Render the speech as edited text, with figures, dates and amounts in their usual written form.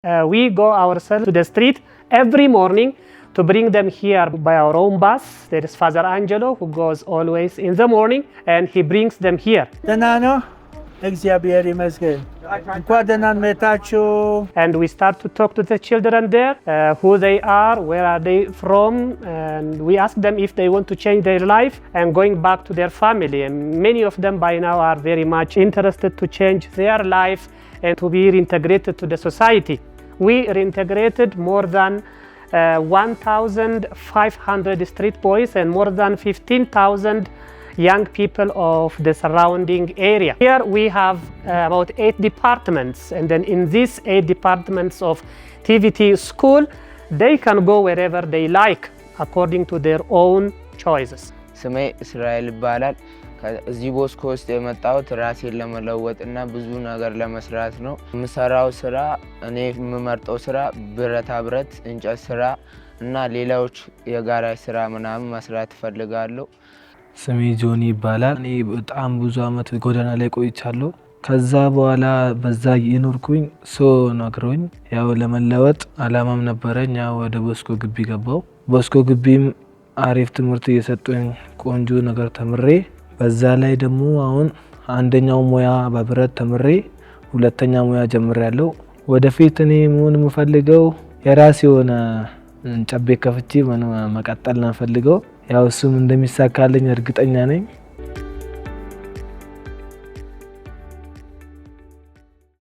We go ourselves to the street every morning to bring them here by our own bus. There is Father Angelo who goes always in the morning and he brings them here. And we start to talk to the children there, who they are, where are they from, and we ask them if they want to change their life and going back to their family. And many of them by now are very much interested to change their life and to be reintegrated to the society. We reintegrated more than 1,500 street boys and more than 15,000 young people of the surrounding area. Here we have about 8 departments, and then in these 8 departments of TVT school, they can go wherever they like according to their own choices. ስሜ እስራኤል ይባላል። እዚህ ቦስኮ ውስጥ የመጣሁት ራሴን ለመለወጥና ብዙ ነገር ለመስራት ነው። የምሰራው ስራ እኔ የምመርጠው ስራ ብረታ ብረት፣ እንጨት ስራ እና ሌሎች የጋራጅ ስራ ምናምን መስራት ፈልጋለሁ። ስሜ ጆኒ ይባላል። እኔ በጣም ብዙ አመት ጎዳና ላይ ቆይቻለሁ። ከዛ በኋላ በዛ የኖርኩኝ ነግሮኝ ያው ለመለወጥ አላማም ነበረኝ። ያው ወደ ቦስኮ ግቢ ገባው። ቦስኮ ግቢም አሪፍ ትምህርት እየሰጡኝ ቆንጆ ነገር ተምሬ በዛ ላይ ደግሞ አሁን አንደኛው ሙያ በብረት ተምሬ ሁለተኛ ሙያ ጀምሬያለሁ። ወደፊት እኔ ምን የምፈልገው የራሴ የሆነ ጨቤ ከፍቼ መቀጠል ነው ፈልገው። ያው እሱም እንደሚሳካልኝ እርግጠኛ ነኝ።